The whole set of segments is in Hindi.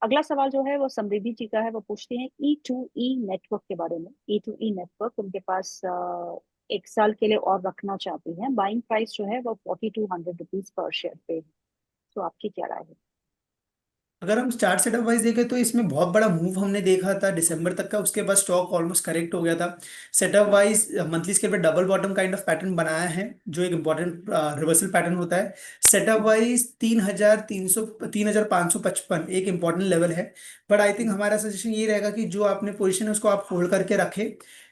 अगला सवाल जो है वो समृद्धि जी का है। वो पूछते हैं E2E नेटवर्क के बारे में। E2E नेटवर्क उनके पास एक साल के लिए और रखना चाहती हैं। बाइंग प्राइस जो है वो 4200 रुपीज पर शेयर पे है। तो आपकी क्या राय है? अगर हम चार्ट सेटअप वाइज देखें तो इसमें बहुत बड़ा मूव हमने देखा था दिसंबर तक का, उसके बाद स्टॉक ऑलमोस्ट करेक्ट हो गया था। सेटअप वाइज मंथली स्केल पे double bottom kind of pattern बनाया है, जो एक इंपॉर्टेंट रिवर्सल पैटर्न होता है। सेटअप वाइज 3,300 3,555 एक इंपॉर्टेंट लेवल है। बट आई थिंक हमारा सजेशन ये रहेगा कि जो आपने पोजीशन है उसको आप होल्ड करके रखें।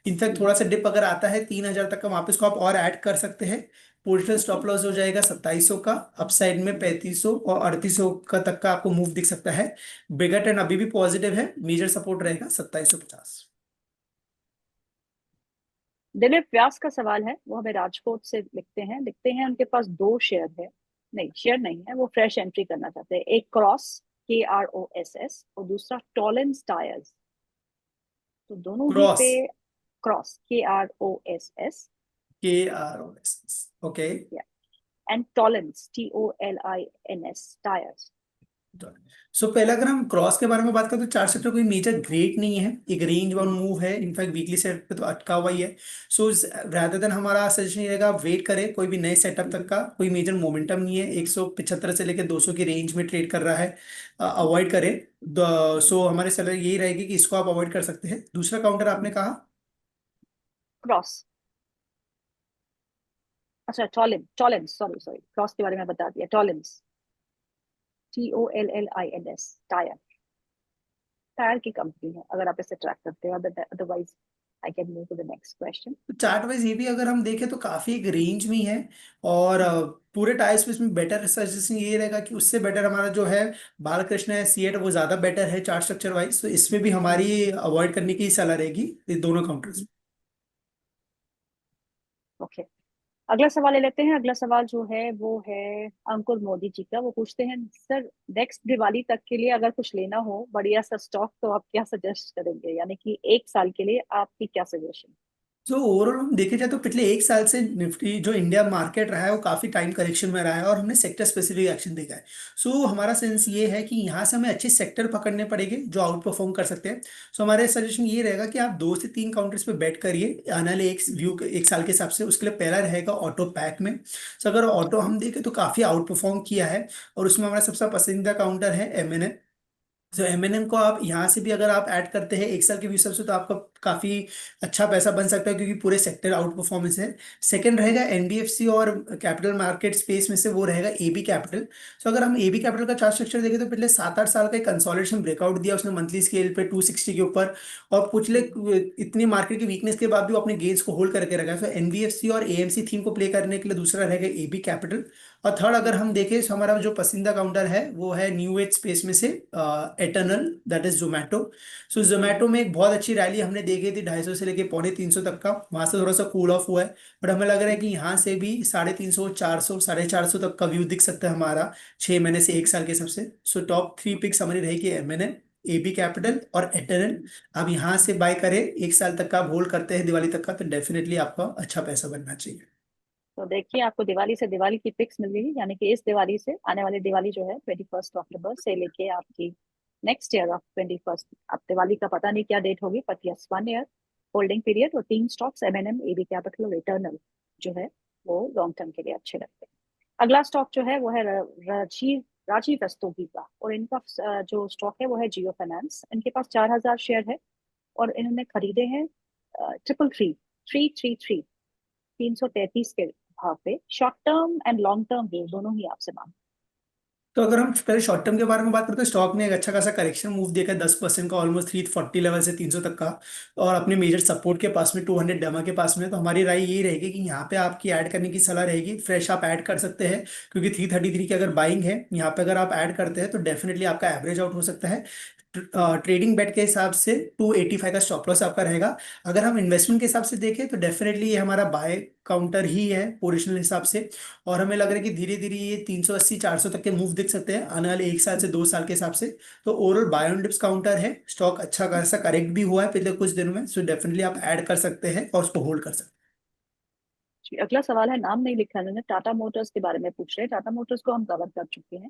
इनफैक्ट थोड़ा सा डिप अगर आता है 3,000 तक का, वापस को आप और ऐड कर सकते हैं। Positional okay. स्टॉप लॉस हो जाएगा 2700 का, अपसाइड में 3500 और 3800 का तक का आपको मूव दिख सकता है। बिगर ट्रेंड अभी भी पॉजिटिव है, मेजर सपोर्ट रहेगा 2750। दिलीप व्यास का सवाल है। वो हमें राजकोट से लिखते हैं उनके पास दो शेयर है। नहीं, शेयर नहीं है, वो फ्रेश एंट्री करना चाहते हैं। एक क्रॉस, KROSS, और दूसरा टॉलेंस टायर्स। तो दोनों ही क्रॉस, पे Kross, KROSS, KROS, okay. And Tolins, TOLINS tyres. So पहले अगर हम क्रॉस के बारे में बात करें तो चार्ट सेक्टर कोई मेजर ग्रेट नहीं है, एक रेंज बाउंड मूव है, इनफैक्ट वीकली सेट पे तो अटका हुआ ही है। सो रादर देन हमारा सजेशन ये रहेगा, वेट करें कोई भी नए सेटअप तक का। कोई मेजर मोमेंटम नहीं है, 175 से लेकर 200 की रेंज में ट्रेड कर रहा है, अवॉइड करें। सो हमारे सलाह यही रहेगी कि इसको आप अवॉइड कर सकते हैं। दूसरा काउंटर आपने कहा? क्रॉस, अच्छा टॉलेंस, सॉरी सॉरी, क्रॉस के बारे में बता दिया। Tollins, TOLLINS tyre. टायर की कंपनी है, अगर आप इसे ट्रैक करते हैं। Otherwise I can move to the next question. तो चार्ट वाइज ये भी अगर हम देखें तो काफी एक रेंज में ही है। और पूरे टाइप्स में इसमें बेटर सजेशन ये रहेगा कि उससे बेटर हमारा जो है बालकृष्ण है, सीएट, वो ज्यादा बेटर है चार्ट स्ट्रक्चर वाइज। तो इसमें भी हमारी अवॉइड करने की सलाह रहेगी ये दोनों काउंटर्स। ओके, अगला सवाल ले लेते हैं। अगला सवाल जो है वो है अंकुर मोदी जी का। वो पूछते हैं, सर नेक्स्ट दिवाली तक के लिए अगर कुछ लेना हो बढ़िया सा स्टॉक, तो आप क्या सजेस्ट करेंगे? यानी कि एक साल के लिए आपकी क्या सजेशन? जो ओवरऑल हम देखे जाए तो पिछले एक साल से निफ्टी जो इंडिया मार्केट रहा है वो काफी टाइम करेक्शन में रहा है, और हमने सेक्टर स्पेसिफिक एक्शन देखा है। सो हमारा सेंस ये है कि यहाँ से हमें अच्छे सेक्टर पकड़ने पड़ेंगे जो आउट परफॉर्म कर सकते हैं। सो हमारे सजेशन ये रहेगा कि आप 2 से 3 काउंटर्स पे बेट करिए आने वाले एक व्यू एक साल के हिसाब से। उसके लिए पहला रहेगा ऑटो पैक में। सो अगर ऑटो हम देखें तो काफी आउट परफॉर्म किया है, और उसमें हमारा सबसे पसंदीदा काउंटर है MNN। तो एमएनएम को आप यहाँ से भी अगर आप ऐड करते हैं एक साल के व्यू से, तो आपका काफी अच्छा पैसा बन सकता है, क्योंकि पूरे सेक्टर आउट परफॉर्मेंस है। सेकंड रहेगा एनबीएफसी और कैपिटल मार्केट स्पेस में से वो रहेगा एबी कैपिटल। तो अगर हम एबी कैपिटल का चार्ट स्ट्रक्चर देखें तो पिछले 7-8 साल का एक कंसोलिडेशन ब्रेकआउट दिया उसने मंथली स्केल पे 260 के ऊपर। और पिछले इतनी मार्केट की वीकनेस के बाद भी वो अपने गेंस को होल्ड करके रखा है। तो एनबीएफसी और एएमसी थीम को प्ले करने के लिए दूसरा रहेगा एबी कैपिटल। और थर्ड अगर हम देखें तो हमारा जो पसंदीदा काउंटर है वो है न्यू एज स्पेस में से एटर्नल, दैट इज जोमेटो। सो जोमेटो में एक बहुत अच्छी रैली हमने देखी थी 250 से लेके 350 तक का, वहां से थोड़ा सा कूल ऑफ हुआ है। बट हमें लग रहा है कि यहाँ से भी 350, 400, 450 तक का व्यू दिख सकता है हमारा 6 महीने से एक साल के हिसाब से। सो टॉप 3 पिक्स हमारी रहेगी MNN, एबी कैपिटल और एटर्नल। आप यहाँ से बाय करें, एक साल तक का आप होल्ड करते हैं दिवाली तक का, तो डेफिनेटली आपका अच्छा पैसा बनना चाहिए। तो देखिए, आपको दिवाली से दिवाली की पिक्स मिल गई। यानी कि इस दिवाली से आने वाली दिवाली जो है 21 अक्टूबर से लेके आपकी नेक्स्ट ईयर ऑफ 21। अब दिवाली का पता नहीं क्या डेट होगी, but yes, 1 year holding period. और 3 स्टॉक्स, MNM, एबी कैपिटल और रिटर्नल, जो है वो लॉन्ग टर्म के लिए अच्छे लगते हैं। अगला स्टॉक जो है वो है राजीव राजीव रस्तोगी का। और इनका जो स्टॉक है वो है जियो फाइनेंस। इनके पास 4000 शेयर है, और इन्होंने खरीदे हैं 333 333 के भाव पे। Short term and long term view दोनों ही आपसे मांग। तो अगर हम पहले शॉर्ट टर्म के बारे में बात करते हैं, स्टॉक ने एक अच्छा खासा करेक्शन मूव देखा है 10% का, ऑलमोस्ट 340 लेवल से 300 तक का। और अपने मेजर सपोर्ट के पास में 200 डेमा के पास में। तो हमारी राय ये रहेगी कि यहाँ पे आपकी ऐड करने की सलाह रहेगी, फ्रेश आप ऐड कर सकते हैं, क्योंकि 333 की अगर बाइंग है यहाँ पे, अगर आप ऐड करते हैं तो डेफिनेटली आपका एवरेज आउट हो सकता है। ट्रेडिंग बेट के हिसाब से 285 का स्टॉप लॉस आपका रहेगा। अगर हम इन्वेस्टमेंट के हिसाब से देखें तो डेफिनेटली ये हमारा बाय काउंटर ही है पोजिशनल हिसाब से। और हमें लग रहा है कि धीरे धीरे ये 380, 400 तक के मूव दिख सकते हैं आने वाले एक साल से 2 साल के हिसाब से। तो overall buy on dips counter है, स्टॉक अच्छा खासा करेक्ट भी हुआ है पिछले कुछ दिनों में। सो डेफिनेटली आप ऐड कर सकते हैं और उसको होल्ड कर सकते हैं। अगला सवाल है, नाम नहीं लिखा है इन्होंने, टाटा मोटर्स के बारे में पूछ रहे हैं। टाटा मोटर्स को हम कवर कर चुके हैं।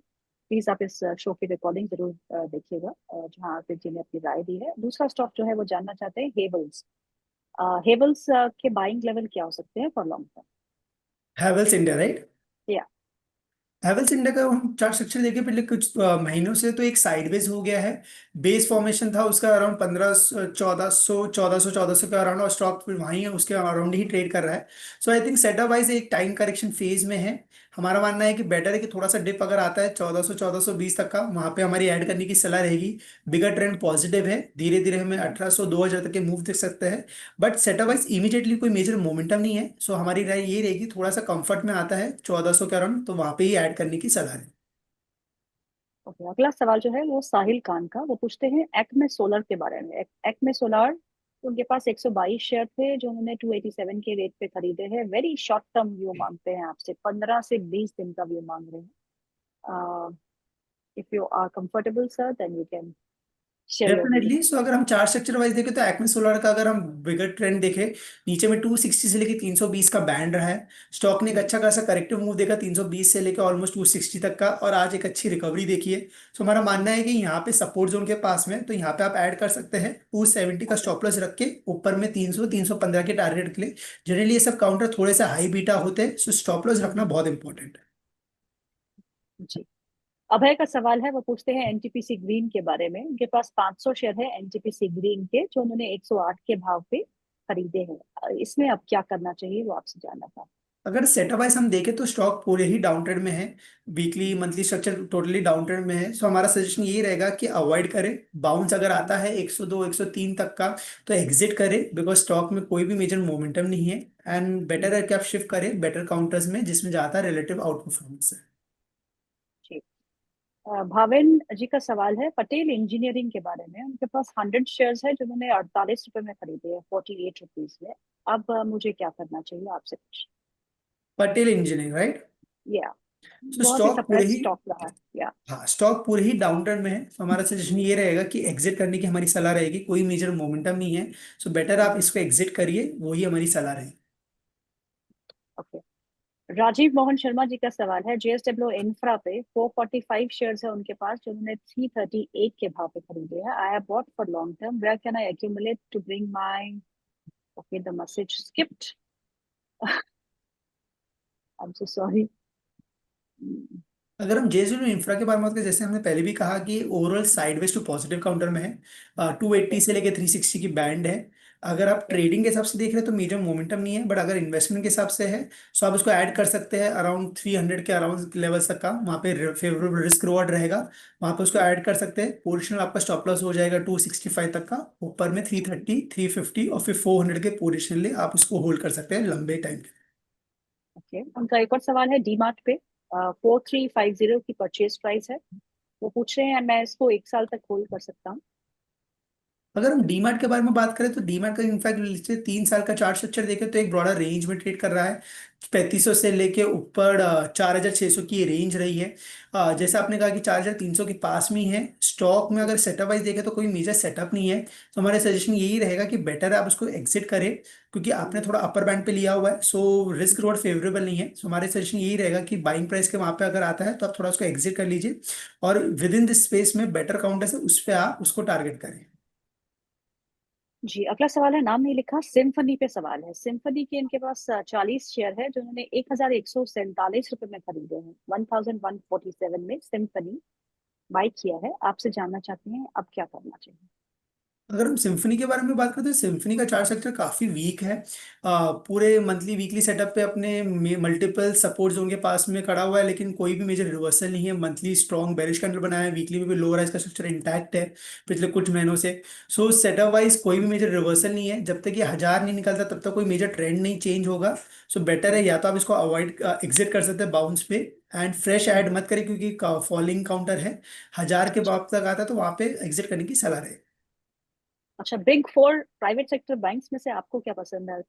प्लीज आप इस शो की रिकॉर्डिंग जरूर देखिएगा, जहाँ पे जी ने अपनी राय दी है। दूसरा स्टॉक जो है वो जानना चाहते हैं हेवल्स। हेवल्स के बाइंग लेवल क्या हो सकते हैं for long term? Havells India, right? या हैवेल्स इंडिया का हम चार्ट स्ट्रक्चर देखे पिछले कुछ महीनों से, तो एक साइडवेज हो गया है। बेस फॉर्मेशन था उसका अराउंड 1400 के अराउंड, और स्टॉक फिर वहीं है, उसके अराउंड ही ट्रेड कर रहा है। सो आई थिंक सेटअप वाइज एक टाइम करेक्शन फेज में है। हमारा मानना है कि बेटर है कि थोड़ा सा डिप अगर आता है 1400 1420 तक का, वहां पे हमारी ऐड करने की सलाह रहेगी। बिगर ट्रेंड पॉजिटिव है, धीरे धीरे हमें 1800 2000 तक के मूव देख सकते हैं। बट सेटअप वाइज इमीडिएटली कोई मेजर मोमेंटम नहीं है, सो हमारी राय ये रहेगी थोड़ा सा कंफर्ट में आता है 1400 के अराउंड, तो वहां पे ही ऐड करने की सलाह है। ओके, अगला सवाल जो है वो साहिल खान का, वो पूछते हैं एक्मे सोलर के बारे में। एक्मे सोलर, उनके पास 122 शेयर थे जो उन्होंने 287 के रेट पे खरीदे हैं। वेरी शॉर्ट टर्म व्यू मांगते हैं आपसे, 15 से 20 दिन का व्यू मांग रहे हैं। If you are comfortable sir then you can share your view. Definitely. So अगर हम चार्ट स्ट्रक्चर वाइज देखें तो एक्मे सोलर का अगर हम बिगर ट्रेंड देखें, नीचे में 260 से लेके 320 का बैंड रहा है। स्टॉक ने एक अच्छा खासा करेक्टिव मूव देखा 320 से लेकर ऑलमोस्ट 260 तक का, और आज एक अच्छी रिकवरी देखी है। सो हमारा मानना है कि यहाँ पे सपोर्ट जोन के पास में, तो यहाँ पे आप ऐड कर सकते हैं 270 का ओके स्टॉप लॉस रख के, ऊपर में 300 315 के टारगेट के लिए। जनरली ये सब काउंटर थोड़े से हाई बीटा होते हैं, सो स्टॉप लॉस रखना बहुत इंपॉर्टेंट है। जी। अभय का सवाल है, वो पूछते हैं एनटीपीसी ग्रीन के बारे में। उनके पास 500 शेयर है एनटीपीसी ग्रीन के, जो उन्होंने 108 के भाव पे खरीदे हैं। इसमें अब क्या करना चाहिए वो आपसे जानना था। अगर सेटअप वाइज हम देखें तो स्टॉक पूरे ही डाउन ट्रेंड में है। Weekly monthly structure totally down trend में है, सो हमारा सजेशन यही रहेगा कि अवॉइड करें। बाउंस अगर आता है 102 103 तक का, तो एग्जिट करें, बिकॉज स्टॉक में कोई भी मेजर मोमेंटम नहीं है। एंड बेटर है कि आप शिफ्ट करें बेटर काउंटर्स में, जिसमें ज्यादा रिलेटिव आउट परफॉर्मेंस है। ठीक। भावेन जी का सवाल है पटेल इंजीनियरिंग के बारे में। उनके पास 100 शेयर्स है जो उन्होंने 48 रुपए में खरीदे हैं, 48 रुपीज में। अब मुझे क्या करना चाहिए आपसे कुछ? Patel engineering, right? या तो बहुत ही स्टॉक पूरे सप्रेस ही, स्टॉक रहा है या। हाँ स्टॉक पूरे ही डाउन ट्रेंड में है, तो हमारा सजेशन ये रहेगा कि एग्जिट करने की हमारी सलाह रहेगी। कोई मेजर मोमेंटम नहीं है, सो बेटर आप इसको एग्जिट करिए, वही हमारी सलाह रहेगी। ओके। राजीव मोहन शर्मा जी का सवाल है जेएसडब्ल्यू इंफ्रा पे 445 शेयर्स है उनके पास, जो उन्होंने 338 के भाव पे खरीदे हैं। I have bought for long term, where can I accumulate to bring my. Okay, the message skipped. I am so sorry. अगर हम जेएसडब्ल्यू इंफ्रा के बारे में बात करें, जैसे हमने पहले भी कहा कि overall sideways to positive counter में है। ओके 280 से लेके 360 की बैंड है। अगर आप ओके ट्रेडिंग के हिसाब से देख रहे हैं तो मीडियम मोमेंटम नहीं है, बट अगर इन्वेस्टमेंट के हिसाब से है, सो आप उसको ऐड कर सकते हैं अराउंड 300 के अराउंड लेवल तक का। वहाँ पे फेवरेबल रिस्क रिवॉर्ड रहेगा, वहाँ पे उसको ऐड कर सकते हैं। पोजिशन आपका स्टॉप लॉस हो जाएगा 265 तक का, ऊपर में 330 350 और फिर 400 के पोजिशन ले आप उसको होल्ड कर सकते हैं लंबे टाइम। ओके। उनका एक और सवाल है डीमार्ट पे। 4350 की परचेज प्राइस है। वो पूछ रहे हैं मैं इसको 1 साल तक होल्ड कर सकता हूँ? अगर हम डीमैट के बारे में बात करें तो डीमैट का इनफैक्ट पिछले 3 साल का चार्ट स्ट्रक्चर देखें तो एक ब्रॉडर रेंज में ट्रेड कर रहा है। 3500 से लेके ऊपर 4600 की ये रेंज रही है। जैसा आपने कहा कि 4300 के पास में ही है। स्टॉक में अगर सेटअप वाइज देखें तो कोई मेजर सेटअप नहीं है, तो हमारे सजेशन यही रहेगा कि बेटर है आप उसको एग्जिट करें, क्योंकि आपने थोड़ा अपर बैंड पे लिया हुआ है, सो रिस्क रिवॉर्ड फेवरेबल नहीं है। सो हमारे सजेशन यही रहेगा कि बाइंग प्राइस के वहां पे अगर आता है तो आप थोड़ा उसको एग्जिट कर लीजिए, और विद इन दिस स्पेस में बेटर काउंटर है उस पर आप उसको टारगेट करें। जी। अगला सवाल है, नाम नहीं लिखा, सिम्फनी पे सवाल है। सिम्फनी के इनके पास 40 शेयर है जो उन्होंने 1147 रुपए में खरीदे हैं। 1147 में सिम्फनी बाई किया है। आपसे जानना चाहते हैं अब क्या करना चाहिए। अगर हम सिम्फनी के बारे में बात करते हैं, सिम्फनी का चार्ट सेक्टर काफी वीक है। पूरे मंथली वीकली सेटअप पे अपने मल्टीपल सपोर्ट जोन के पास में खड़ा हुआ है, लेकिन कोई भी मेजर रिवर्सल नहीं है। मंथली स्ट्रॉन्ग बेरिश कैंडल बनाया है, वीकली में भी लोअर है, इसका स्ट्रक्चर इंटैक्ट है पिछले कुछ महीनों से। सो सेटअप वाइज कोई भी मेजर रिवर्सल नहीं है, जब तक ये 1000 नहीं निकलता तब तक कोई मेजर ट्रेंड नहीं चेंज होगा। सो बेटर है या तो आप इसको अवॉइड एग्जिट कर सकते हैं बाउंस पे, एंड फ्रेश ऐड मत करें, क्योंकि फॉलिंग काउंटर है। 1000 के बाद तक आता है तो वहां पे एग्जिट करने की सलाह रहेगी। अच्छा, big four private sector banks में से आपको क्या पसंद है?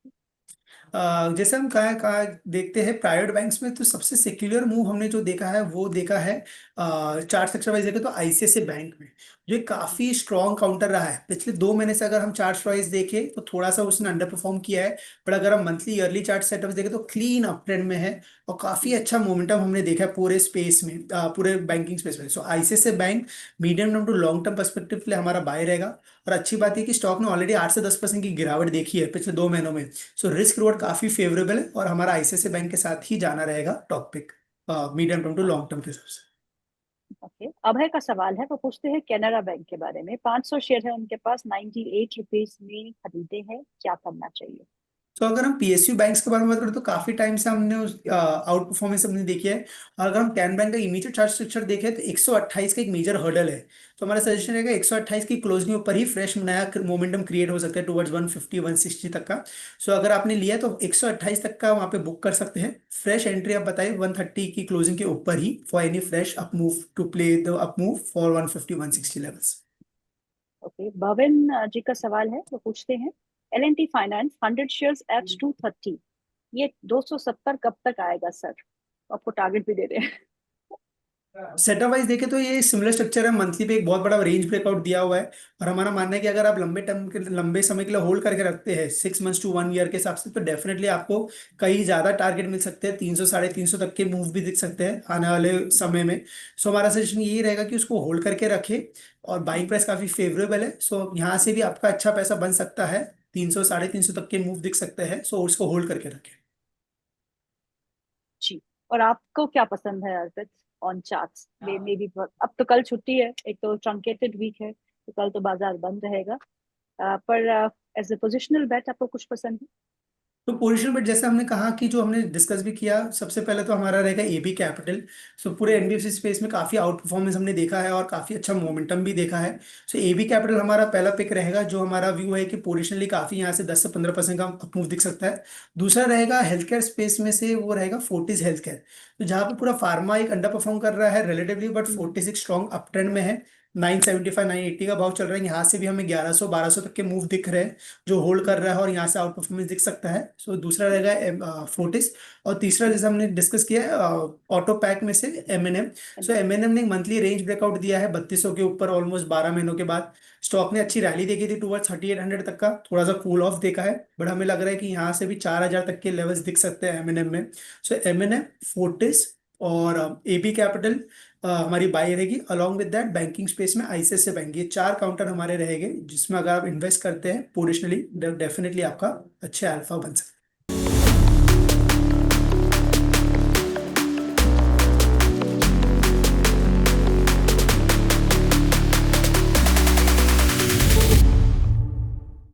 जैसे हम कहा कहा देखते हैं प्राइवेट बैंक्स में, तो सबसे सेक्युलर मूव हमने जो देखा है वो देखा है चार्ट सेक्टर वाइज देखे तो आईसीआईसीआई बैंक में, जो एक काफी स्ट्रॉन्ग काउंटर रहा है पिछले 2 महीने से। अगर हम चार्ट वाइज देखें तो थोड़ा सा उसने अंडर परफॉर्म किया है, बट अगर हम मंथली ईयरली चार्ट सेटअप देखें तो क्लीन अप ट्रेंड में है और काफी अच्छा मोमेंटम हमने देखा है पूरे स्पेस में, पूरे बैंकिंग स्पेस में। So ICICI bank medium term to long term perspective के लिए हमारा बाय रहेगा। और अच्छी बात है कि स्टॉक ने ऑलरेडी 8 से 10% की गिरावट देखी है पिछले 2 महीनों में। सो रिस्क रिवॉर्ड काफी फेवरेबल है और हमारा आईसीआईसीआई बैंक के साथ ही जाना रहेगा top pick medium term to long term के हिसाब से। ओके, अभय का सवाल है, वो पूछते हैं कैनरा बैंक के बारे में। 500 शेयर है उनके पास, 98 रुपीज में खरीदे हैं, क्या करना चाहिए? तो अगर हम पीएसयू बैंक्स के बारे में बात करें तो काफी टाइम से हमने उस आउट परफॉर्मेंस हमने देखी है। और अगर हम कैन बैंक का इमीडिएट चार्ट स्ट्रक्चर देखें तो 128 का एक मेजर हर्डल है। तो हमारा सजेशन रहेगा 128 की क्लोजिंग ऊपर ही फ्रेश नया मोमेंटम क्रिएट हो सकता है टुवर्ड्स 150 160 तक का। सो अगर आपने लिया तो 128 तक का वहाँ पे बुक कर सकते हैं। फ्रेश एंट्री आप बताइए 130 की क्लोजिंग के ऊपर ही for any fresh up move to play the up move for 150 160 levels. Okay, Bhavan ji का सवाल है, वो पूछते हैं L&T फाइनेंस 100 शेयर्स एट 230, ये 270 कब तक आएगा सर? आपको टारगेट भी दे रहे हैं। सेटअप वाइज देखे तो ये सिमिलर स्ट्रक्चर है, मंथली पे एक बहुत बड़ा रेंज ब्रेकआउट दिया हुआ है। और हमारा मानना है कि अगर आप लंबे समय के लिए होल्ड करके रखते हैं 6 मंथ्स टू 1 ईयर के हिसाब से, तो डेफिनेटली आपको कई ज्यादा टारगेट मिल सकते हैं, 300 350 तक के मूव भी दिख सकते हैं आने वाले समय में। सो हमारा सजेशन यही रहेगा कि उसको होल्ड करके रखें। और बाइंग प्राइस काफी फेवरेबल है, सो यहाँ से भी आपका अच्छा पैसा बन सकता है, 300 350 तक के मूव दिख सकते हैं, सो उसको होल्ड करके रखें। जी, और आपको क्या पसंद है अर्पित ऑन चार्ट्स में भी? अब तो कल छुट्टी है, एक तो ट्रंकेटेड वीक है, तो कल तो बाजार बंद रहेगा। पर एज ए पोजिशनल बेट आपको कुछ पसंद है? तो पोजिशन बट जैसे हमने कहा कि जो हमने डिस्कस भी किया, सबसे पहले तो हमारा रहेगा एबी कैपिटल। सो पूरे एनबीएफसी स्पेस में काफी आउट परफॉर्मेंस हमने देखा है और काफी अच्छा मोमेंटम भी देखा है। सो एबी कैपिटल हमारा पहला पिक रहेगा, जो हमारा व्यू है कि पोजिशनली काफी यहाँ से 10 से 15% का मूव दिख सकता है। दूसरा रहेगा हेल्थ केयर स्पेस में से, वो रहेगा फोर्टिस हेल्थ केयर, तो जहाँ पे पूरा फार्मा एक अंडर परफॉर्म कर रहा है रिलेटिवली, बट फोर्टिस एक स्ट्रॉन्ग अप ट्रेंड में है। 975 980 का भाव चल रहा है, यहाँ से भी हमें 1100 1200 तक के मूव दिख रहे हैं, जो होल्ड कर रहा है और यहाँ से आउट परफॉर्मेंस दिख सकता है। सो दूसरा रहेगा फोर्टिस। और तीसरा जैसे हमने डिस्कस किया है ऑटो पैक में से एमएनएम। सो एमएनएम ने मंथली रेंज ब्रेकआउट दिया है 3200 के ऊपर ऑलमोस्ट 12 महीनों के बाद। स्टॉक ने अच्छी रैली देखी थी टूवर्ड 3800 तक का, थोड़ा सा कूल ऑफ देखा है, बट हमें लग रहा है कि यहाँ से भी 4000 तक के लेवल्स दिख सकते हैं एमएनएम में। सो एमएनएम, फोर्टिस और एबी कैपिटल हमारी बाई रहेगी। Along with that banking space में आईसीआईसीआई बैंक, ये 4 काउंटर हमारे रहेंगे जिसमें अगर आप इन्वेस्ट करते हैं पोजिशनली, डेफिनेटली आपका अच्छे अल्फा बन सकता है।